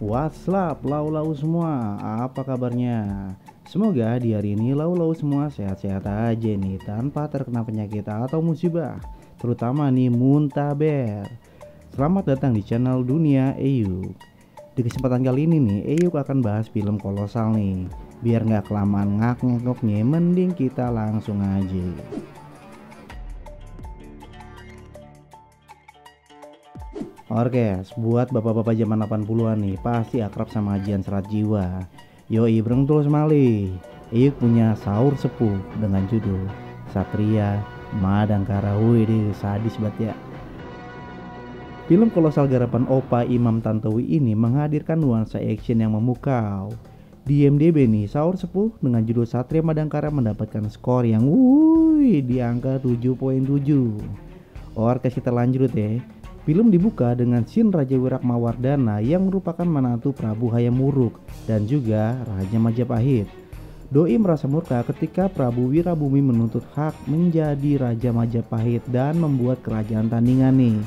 What's up lau-lau semua, apa kabarnya? Semoga di hari ini lau-lau semua sehat-sehat aja nih, tanpa terkena penyakit atau musibah, terutama nih muntaber. Selamat datang di channel Dunia Eyuk. Di kesempatan kali ini nih, Eyuk akan bahas film kolosal nih. Biar nggak kelamaan ngak-ngeknya, mending kita langsung aja. Oke, buat bapak-bapak zaman 80-an nih, pasti akrab sama ajian serat jiwa. Yoi, berentul semali. Iuk punya sahur sepuh dengan judul Satria Madangkara. Wih, deh, sadis banget ya. Film kolosal garapan Opa Imam Tantowi ini menghadirkan nuansa action yang memukau. Di IMDb nih, sahur sepuh dengan judul Satria Madangkara mendapatkan skor yang di angka 7,7. Oke, kita lanjut ya. Film dibuka dengan scene Raja Wirakmawardhana yang merupakan menantu Prabu Hayam Wuruk dan juga Raja Majapahit. Doi merasa murka ketika Prabu Wirabumi menuntut hak menjadi Raja Majapahit dan membuat kerajaan tandingan nih,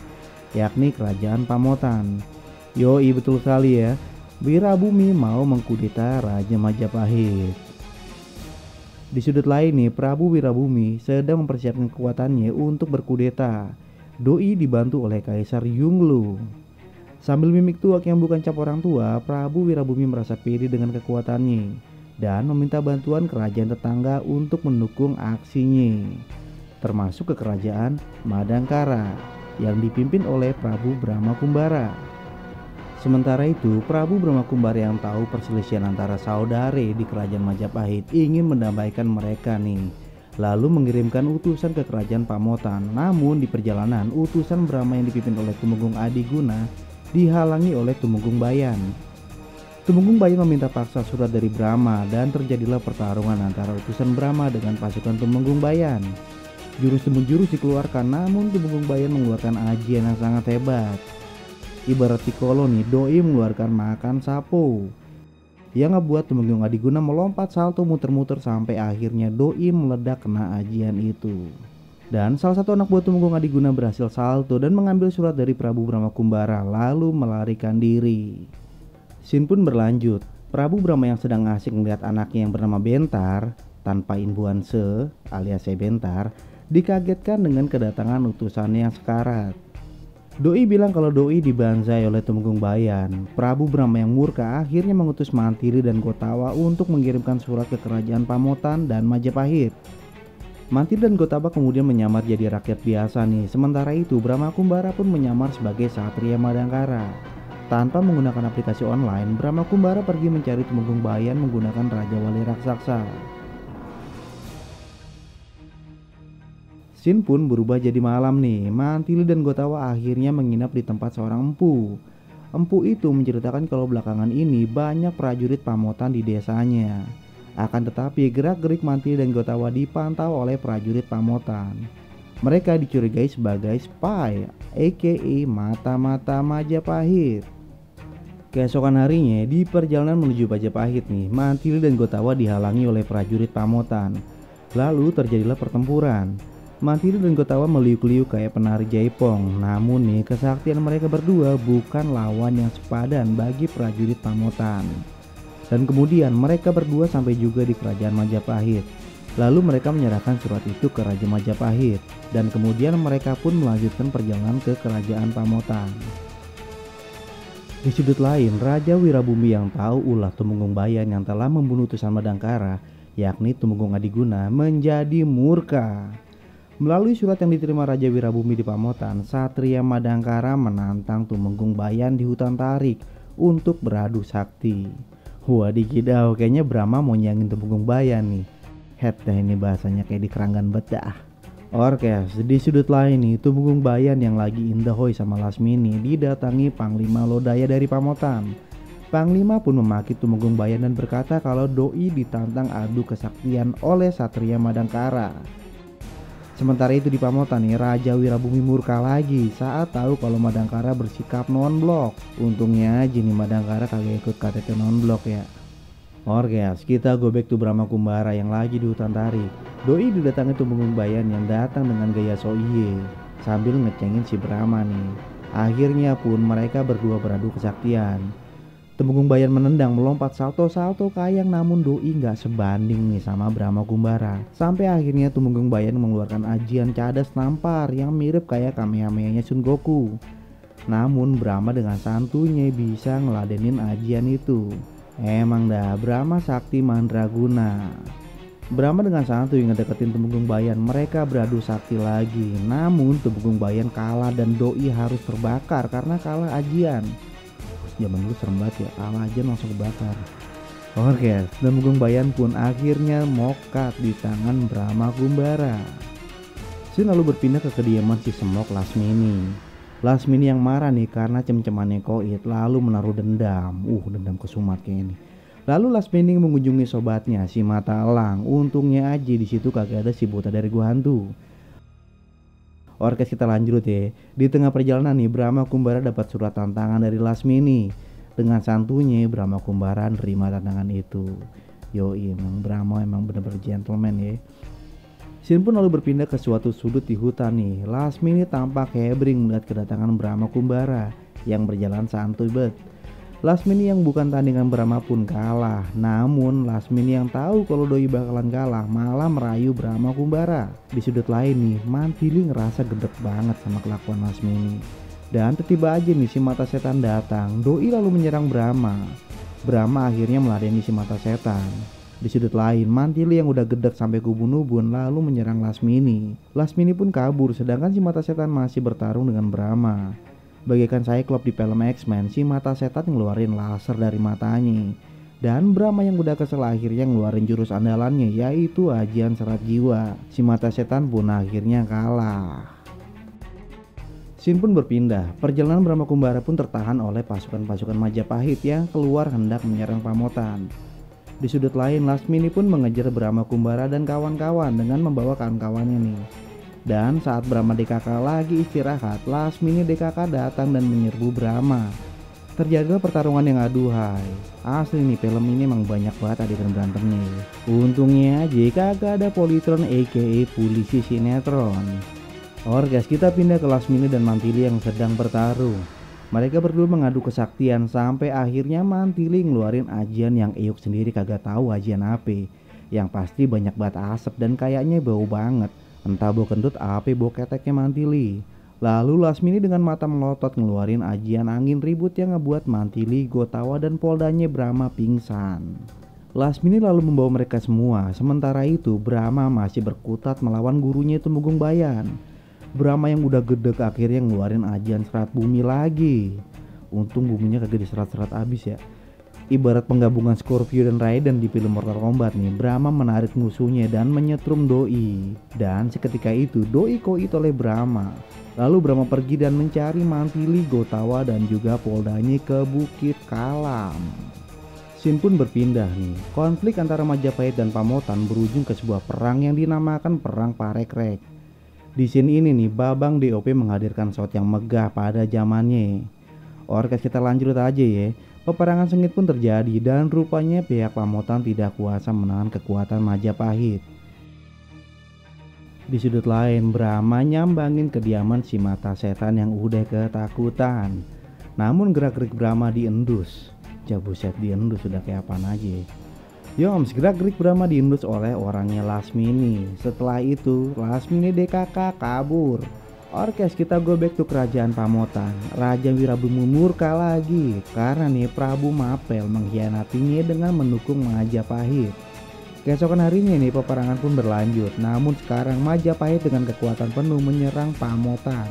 yakni Kerajaan Pamotan. Yoi, betul sekali ya. Wirabumi mau mengkudeta Raja Majapahit. Di sudut lain nih, Prabu Wirabumi sedang mempersiapkan kekuatannya untuk berkudeta. Doi dibantu oleh Kaisar Yunglu. Sambil mimik tuak yang bukan cap orang tua, Prabu Wirabumi merasa pede dengan kekuatannya dan meminta bantuan kerajaan tetangga untuk mendukung aksinya, termasuk ke kerajaan Madangkara yang dipimpin oleh Prabu Brahmakumbara. Sementara itu, Prabu Brahmakumbara yang tahu perselisihan antara saudara di kerajaan Majapahit ingin mendamaikan mereka nih, lalu mengirimkan utusan ke kerajaan Pamotan. Namun di perjalanan, utusan Brahma yang dipimpin oleh Tumenggung Adiguna dihalangi oleh Tumenggung Bayan. Tumenggung Bayan meminta paksa surat dari Brahma dan terjadilah pertarungan antara utusan Brahma dengan pasukan Tumenggung Bayan. Jurus demi jurus dikeluarkan, namun Tumenggung Bayan mengeluarkan ajian yang sangat hebat. Ibarat Piccolo nih, Doi mengeluarkan makan sapo yang ngebuat Tumenggung Adiguna melompat salto muter-muter sampai akhirnya Doi meledak kena ajian itu. Dan salah satu anak buah Tumenggung Adiguna berhasil salto dan mengambil surat dari Prabu Brahmakumbara lalu melarikan diri. Scene pun berlanjut. Prabu Brahma yang sedang asik melihat anaknya yang bernama Bentar tanpa imbuhan alias Bentar dikagetkan dengan kedatangan utusannya yang sekarat. Doi bilang kalau Doi dibanzai oleh Tumenggung Bayan. Prabu Brahma yang murka akhirnya mengutus Mantili dan Gotawa untuk mengirimkan surat ke kerajaan Pamotan dan Majapahit. Mantili dan Gotawa kemudian menyamar jadi rakyat biasa nih. Sementara itu Brahmakumbara pun menyamar sebagai Satria Madangkara. Tanpa menggunakan aplikasi online, Brahmakumbara pergi mencari Tumenggung Bayan menggunakan Raja Wali Raksasa. Scene pun berubah jadi malam nih. Mantili dan Gotawa akhirnya menginap di tempat seorang empu. Empu itu menceritakan kalau belakangan ini banyak prajurit Pamotan di desanya. Akan tetapi gerak-gerik Mantili dan Gotawa dipantau oleh prajurit Pamotan. Mereka dicurigai sebagai spy, aka mata-mata Majapahit. Keesokan harinya di perjalanan menuju Majapahit nih, Mantili dan Gotawa dihalangi oleh prajurit Pamotan. Lalu terjadilah pertempuran. Mantili dan Gotawa meliuk-liuk kayak penari jaipong. Namun nih, kesaktian mereka berdua bukan lawan yang sepadan bagi prajurit Pamotan. Dan kemudian mereka berdua sampai juga di kerajaan Majapahit. Lalu mereka menyerahkan surat itu ke Raja Majapahit. Dan kemudian mereka pun melanjutkan perjalanan ke kerajaan Pamotan. Di sudut lain, Raja Wirabumi yang tahu ulah Tumenggung Bayan yang telah membunuh utusan Madangkara, yakni Tumenggung Adiguna, menjadi murka. Melalui surat yang diterima Raja Wirabumi di Pamotan, Satria Madangkara menantang Tumenggung Bayan di hutan Tarik untuk beradu sakti. Wadidikidau, kayaknya Brahma mau nyangin Tumenggung Bayan nih. Head dah ini bahasanya kayak di keranggan bedah. Orkes, di sudut lain nih, Tumenggung Bayan yang lagi indahoy sama Lasmini didatangi Panglima Lodaya dari Pamotan. Panglima pun memaki Tumenggung Bayan dan berkata kalau Doi ditantang adu kesaktian oleh Satria Madangkara. Sementara itu di Pamotan nih, Raja Wirabumi murka lagi saat tahu kalau Madangkara bersikap non-blok. Untungnya aja nih Madangkara kagak ikut KTT non-blok ya. Orkes, kita go back to Brahmakumbara yang lagi di hutan Tarik. Doi didatangi Tumenggung Bayan yang datang dengan gaya soiye sambil ngecengin si Brahma nih. Akhirnya pun mereka berdua beradu kesaktian. Temenggung Bayan menendang melompat salto-salto kayang, namun doi nggak sebanding nih sama Brahma Kumbara. Sampai akhirnya Temenggung Bayan mengeluarkan ajian cadas nampar yang mirip kayak Kamehameha-nya Son Goku. Namun Brahma dengan santunya bisa ngeladenin ajian itu. Emang dah Brahma sakti mandraguna. Brahma dengan santuy ngedeketin Temenggung Bayan, mereka beradu sakti lagi. Namun Temenggung Bayan kalah dan doi harus terbakar karena kalah ajian. Zaman dulu serem banget ya, kalah aja langsung kebakar. Oke, Temenggung Bayan pun akhirnya mokat di tangan Brahma Kumbara. Sin lalu berpindah ke kediaman si Semok Lasmini. Lasmini yang marah nih karena cem-cemannya Koit, lalu menaruh dendam. Dendam kesumat kayaknya nih. Lalu Lasmini mengunjungi sobatnya si Mata Elang. Untungnya aja di situ kagak ada si Buta dari Gua Hantu. Orkes kita lanjut ya. Di tengah perjalanan nih Brahma Kumbara dapat surat tantangan dari Lasmini. Dengan santunya Brahma Kumbara nerima tantangan itu. Yoi, emang Brahma emang bener-bener gentleman ya. Sin pun lalu berpindah ke suatu sudut di hutan nih. Lasmini tampak hebring melihat kedatangan Brahma Kumbara yang berjalan santuy bet. Lasmini yang bukan tandingan Brahma pun kalah. Namun Lasmini yang tahu kalau doi bakalan kalah malah merayu Brahma Kumbara. Di sudut lain nih, Mantili ngerasa gedek banget sama kelakuan Lasmini. Dan tiba-tiba aja nih si Mata Setan datang. Doi lalu menyerang Brahma. Brahma akhirnya meladeni si Mata Setan. Di sudut lain, Mantili yang udah gedek sampai kubun-ubun lalu menyerang Lasmini. Lasmini pun kabur sedangkan si Mata Setan masih bertarung dengan Brahma. Bagaikan Cyclops di film X-Men, si Mata Setan ngeluarin laser dari matanya. Dan Brahma yang udah kesel akhirnya ngeluarin jurus andalannya, yaitu ajian serat jiwa. Si Mata Setan pun akhirnya kalah. Sin pun berpindah. Perjalanan Brahma Kumbara pun tertahan oleh pasukan-pasukan Majapahit yang keluar hendak menyerang Pamotan. Di sudut lain, Lasmini pun mengejar Brahma Kumbara dan kawan-kawan dengan membawa kawan-kawannya nih. Dan saat Brahma DKK lagi istirahat, Lasmini DKK datang dan menyerbu Brahma. Terjadilah pertarungan yang aduhai. Asli nih film ini emang banyak banget adegan berantem nih. Untungnya aja kagak ada Polytron aka polisi sinetron. Orkes kita pindah ke Lasmini dan Mantili yang sedang bertarung. Mereka berdua mengadu kesaktian sampai akhirnya Mantili ngeluarin ajian yang Eyuk sendiri kagak tahu ajian apa. Yang pasti banyak banget asap dan kayaknya bau banget. Entah bau kentut apa bau keteknya Mantili. Lalu Lasmini dengan mata melotot ngeluarin ajian angin ribut yang ngebuat Mantili, Gotawa dan Poldanya Brahma pingsan. Lasmini lalu membawa mereka semua. Sementara itu Brahma masih berkutat melawan gurunya Temenggung Bayan. Brahma yang udah gedek akhirnya ngeluarin ajian serat bumi lagi. Untung buminya kagak diserat-serat abis ya. Ibarat penggabungan Scorpio dan Raiden di film Mortal Kombat nih, Brahma menarik musuhnya dan menyetrum doi. Dan seketika itu doi koit oleh Brahma. Lalu Brahma pergi dan mencari Mantili, Gotawa dan juga Poldanya ke Bukit Kalam. Sin pun berpindah nih. Konflik antara Majapahit dan Pamotan berujung ke sebuah perang yang dinamakan Perang Parekrek. Di scene ini nih Babang DOP menghadirkan shot yang megah pada zamannya. Orkes kita lanjut aja ya. Peperangan sengit pun terjadi dan rupanya pihak Pamotan tidak kuasa menahan kekuatan Majapahit. Di sudut lain Brahma nyambangin kediaman si Mata Setan yang udah ketakutan. Namun gerak-gerik Brahma diendus. Jabuset diendus sudah kayak apaan aja. Yoms, gerak-gerik Brahma diendus oleh orangnya Lasmini. Setelah itu Lasmini DKK kabur. Orkes kita go back to kerajaan Pamotan. Raja Wirabumi murka lagi karena nih Prabu Mapel mengkhianatinya dengan mendukung Majapahit. Keesokan harinya nih peperangan pun berlanjut. Namun sekarang Majapahit dengan kekuatan penuh menyerang Pamotan.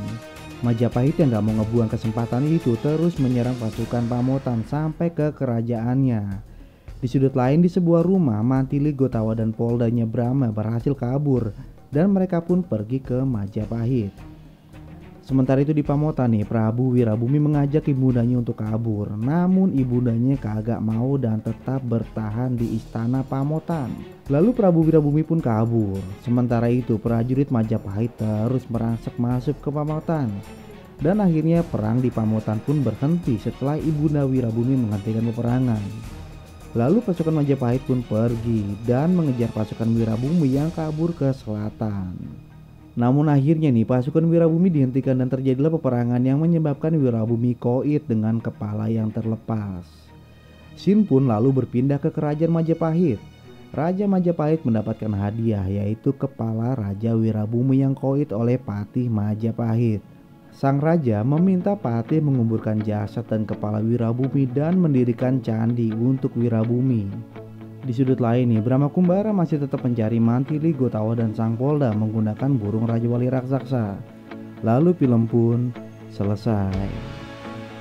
Majapahit yang gak mau ngebuang kesempatan itu terus menyerang pasukan Pamotan sampai ke kerajaannya. Di sudut lain di sebuah rumah, Mantili, Gotawa dan Poldanya Brahma berhasil kabur dan mereka pun pergi ke Majapahit. Sementara itu di Pamotan nih, Prabu Wirabumi mengajak ibundanya untuk kabur. Namun ibundanya kagak mau dan tetap bertahan di istana Pamotan. Lalu Prabu Wirabumi pun kabur. Sementara itu prajurit Majapahit terus merangsek masuk ke Pamotan. Dan akhirnya perang di Pamotan pun berhenti setelah ibunda Wirabumi menghentikan peperangan. Lalu pasukan Majapahit pun pergi dan mengejar pasukan Wirabumi yang kabur ke selatan. Namun akhirnya nih pasukan Wirabumi dihentikan dan terjadilah peperangan yang menyebabkan Wirabumi koit dengan kepala yang terlepas. Sin pun lalu berpindah ke kerajaan Majapahit. Raja Majapahit mendapatkan hadiah yaitu kepala Raja Wirabumi yang koit oleh Patih Majapahit. Sang raja meminta Patih menguburkan jasad dan kepala Wirabumi dan mendirikan candi untuk Wirabumi. Di sudut lain nih, Brahma Kumbara masih tetap mencari Mantili, Gotawa dan Sang Polda menggunakan burung Raja Wali raksasa. Lalu film pun selesai.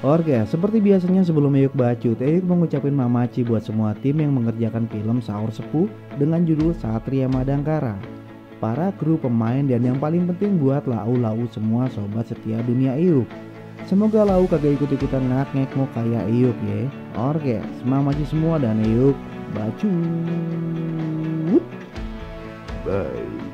Oke, seperti biasanya sebelum Eyuk Bacut, Eyuk mengucapin mamaci buat semua tim yang mengerjakan film Saur Sepuh dengan judul Satria Madangkara, para kru pemain, dan yang paling penting buat lau-lau semua sobat setia dunia Eyuk. Semoga lau kagak ikut-ikutan ngak-ngek kayak Eyuk ya. Oke, mamaci semua dan Eyuk Bacut. Bye.